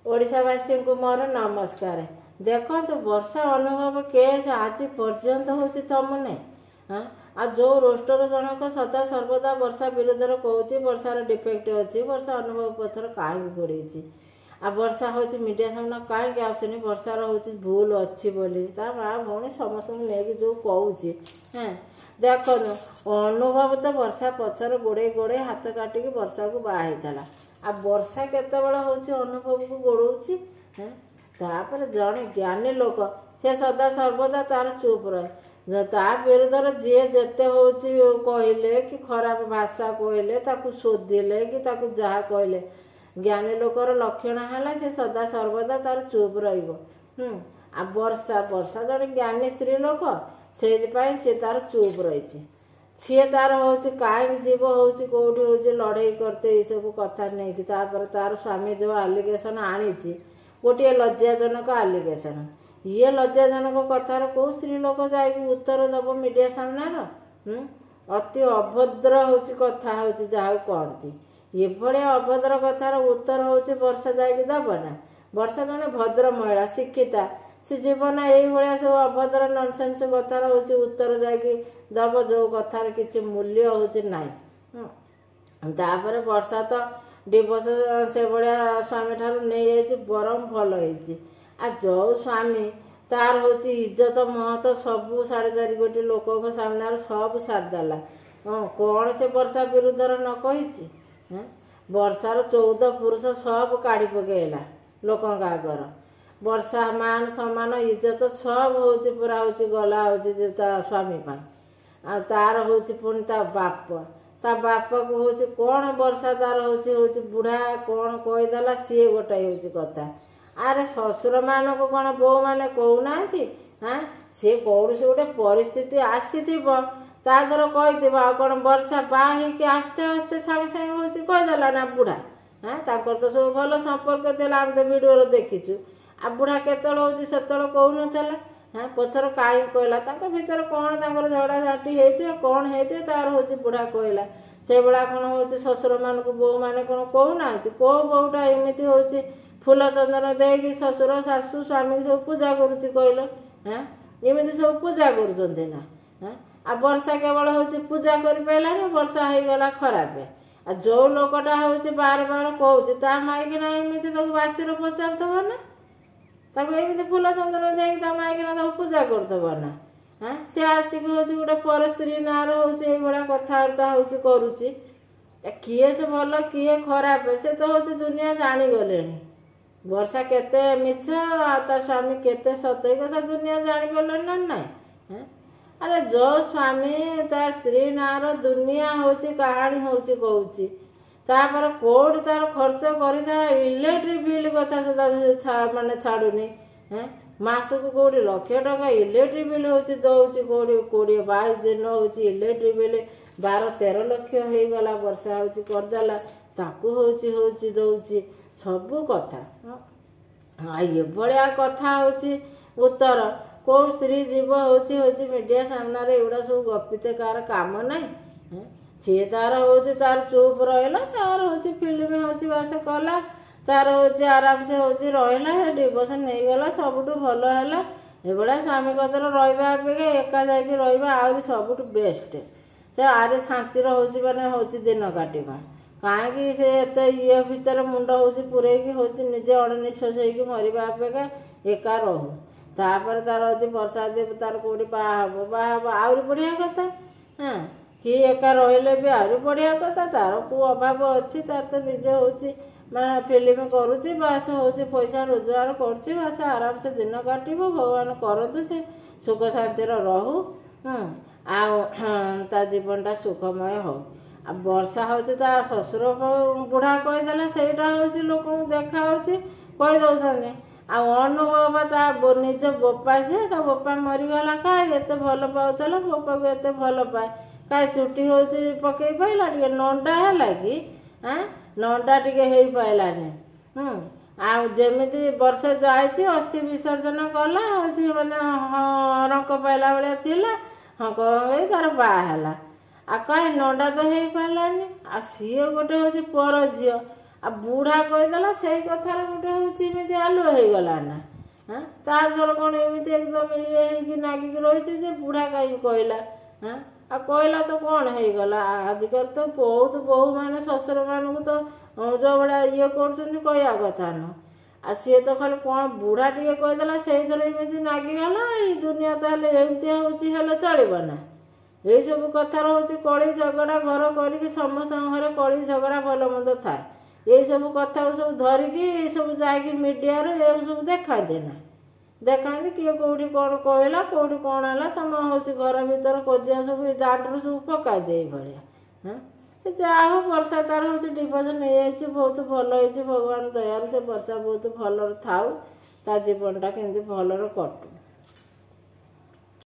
ओडिशावासी को मोर नमस्कार। देखो तो वर्षा अनुभव केस आज पर्यंत हूँ तमने हाँ आ जो रोस्टर जनक सदा सर्वदा वर्षा विरोध कौच वर्षार डिफेक्ट अच्छी वर्षा अनुभव पचर कहीं पड़ी आ वर्षा हूँ मीडिया सामने कहीं आसुनी वर्षार हूँ भूल अच्छी बोली ता माँ भौणी समस्त नहीं जो कौची हाँ देख अनुभव तो वर्षा पचर गोड़े गोड़े हाथ काटिकी वर्षा को बाहर आ वर्षा केतबेले हूँ अनुभव को गोड़ौची हाँ तापर जड़े ज्ञानी लोक से सदा सर्वदा तार चुप रहे ता विरोध जी जेते हूँ कहले कि खराब भाषा कहले ताकू शोधिले कि ताकू जहाँ कहले ज्ञानी लोकर लक्षण है से सदा सर्वदा तार चुप आ वर्षा वर्षा जड़े ज्ञानी स्त्री लोक से तार चुप रही सी तार हूँ कहीं जीव हूँ कौटी हूँ लड़े करते ये सब कथा नहीं कि तार स्वामी जो आलिगेसन आनी गोटे लज्जाजनक आलिगेसन ये लज्जाजनक कथार कौ स्त्री लोक जा उत्तर दब मीडिया सामने अति अभद्र हूँ कथा हूँ जहाँ कहती ये अभद्र कथार उत्तर हूँ वर्षा जा दब ना वर्षा जड़े भद्र महिला शिक्षिता से जीवन ये सब अभद्र ननसेन्स कथार हूँ उत्तर जा दब जो कथार किसी मूल्य हूँ ना वर्षा तो डिवोर्स से भाया स्वामी ठार नहीं जाइए बरम भल आ जो स्वामी तार हूँ इज्जत महत सबू 4.5 कोटी लोक सामने सब सारिदेला हाँ कौन से वर्षा विरुद्धर न कही वर्षार 14 पुरुष सब काढ़ी पकईला लोक आगर वर्षा मान सम्मान इज्जत सब हूँ पूरा हूँ गला हूँ स्वामी आ तार हूँ पुणी ता बाप को हूँ कौन वर्षा तार हूँ बुढ़ा कौन कहीदेला सी गोटाए हूँ कथा आरे शशुर मान को कौन बो मैंने कहूना हाँ सी कौन से गोटे परिस्थिति आसी तादर कही कौन वर्षा बाही कि आस्ते आस्ते सागे सागे हूँ कहीदेला ना बुढ़ा हाँ ताकर तो सब भल संपर्क थे आम तो भिडियो देखीचु आ बुढ़ा केतल हूँ से कहून हाँ पचर कहीं कहला भितर कौन झगड़ा झाटी होती कौन होती तार हूँ बुढ़ा कहला से भाया कौन हूँ शशुर मान को बो मैंने कौन कहूना कौ बोटा एमती हूँ फूल चंदन देगी शशुर शाशु स्वामी सब पूजा करुच्ची कहल हाँ एमती सब पूजा करुँच ना हाँ आ वर्षा केवल हूँ पूजा कर पारा वर्षा हो गला खराब आ जो लोकटा हूँ बार बार कहूँ माइकिना एमती बासीर पचार ना एमती फूल चंदन देकी माइकिना पूजा करदब ना हाँ सी आसिक हूँ गोटे पर स्त्री ना हूँ कथबार्ता हूँ करुच्ची किए से भल किए खराब से तो हूँ दुनिया जाणीगले वर्षा केते मिछ ता स्वामी केते सतई कथा दुनिया जाणीगले ना ना अरे जो स्वामी ता स्त्री नार दुनिया हूँ कहानी हूँ कहूँ तापर कौट तार खर्च कर इलेक्ट्रिक बिल कथा सुधा माने छाड़ुनी हाँ मासक कौटी लक्ष टका इलेक्ट्रिक बिल हूँ दौर कौटी 20-22 दिन हूँ इलेक्ट्रिक बिल 12-13 लक्ष हो गला वर्षा हूँ करदेला ताकू हूँ दौर सबू कथा हाँ ये भाया कथा हूँ उत्तर कौ स्त्री जीव हूँ मीडिया सामने एगुड़ा सब गपिते कार काम ना सी तार हूँ तार चुप रहा तार हूँ फिल्म हूँ बास कला तार हूँ आराम से हूँ रहा डिवोर्स नहीं गला सबुठ भल है ये स्वामी कतर रहा अपेक्षा एका जा आहरी सबुठ बेस्ट से आरे शांति हूँ मैंने हूँ दिन काटा कहीं से ये भितर मुंड हूँ पूरेकी हूँ निजे अणनिश्वास हो मरवा अपेक्षा एका रहू तापर तार वर्षा देव तार कौटी बाहब आहरी बढ़िया कथा हाँ कि एका रहिले भी आहरी बढ़िया कथा तार को अभाव अच्छी तार तो निजे हूँ मैं फिल्म करुच्ची बास हूँ पैसा रोजगार करुच्ची बास आराम से दिन काट भगवान करतु से सुख शांति रहू आ जीवनटा सुखमय हो आ वर्षा हूँ शशुर बुढ़ा कहीदेला सेटा हूँ लोक देखा कहीदे आ अनुभव ता निज बोपा सी बोपा मरीगला कहीं एत भल पाला बोपा को एत भल पाए कहीं चुटी हूँ पकई पाइला टे नंडा है कि हाँ नंडा टे हो पाइलानी आमती वर्ष जाइए अस्थि विसर्जन कला हूँ मैंने रंक पाइला भाया थी हाँ कह तार बाहला आ कहीं नंडा तो हो पारानी आ सी गोटे हूँ पर झी आ बुढ़ा कहीदेला से कथार गोटे होती आलुआ हो गला ना हाँ तार धर कौन एमती एकदम ये नागिक रही जे बुढ़ा कहीं कहला हाँ आ कहला तो कौन हो गला आजिकल तो बहुत बहु माने शशुर मानू तो जो भाया ये कहया कथा न आ सी तो खाली कौन बुढ़ा टे कहीदेला से एमती नागिगला ये दुनिया ताल एमती हूँ चलो ना यही सब कथार हूँ कली झगड़ा घर करके समस्त घर कली झगड़ा भल मंद थाए यही सब कथा सब धरिकी सब जाकि मीडिया ये सब देखाते ना देखाते किए कौटी कौन कहला कौटी कौन है तुम हूँ घर भर खोजिया सब दांडू सब पकाई दे भाया हाँ से जहाँ हो वर्षा तार हूँ डिवोर्स नहीं जाइए बहुत भल हो भगवान दयालु से वर्षा बहुत भल थाऊ ता जीवनटा केमती भलर कटू।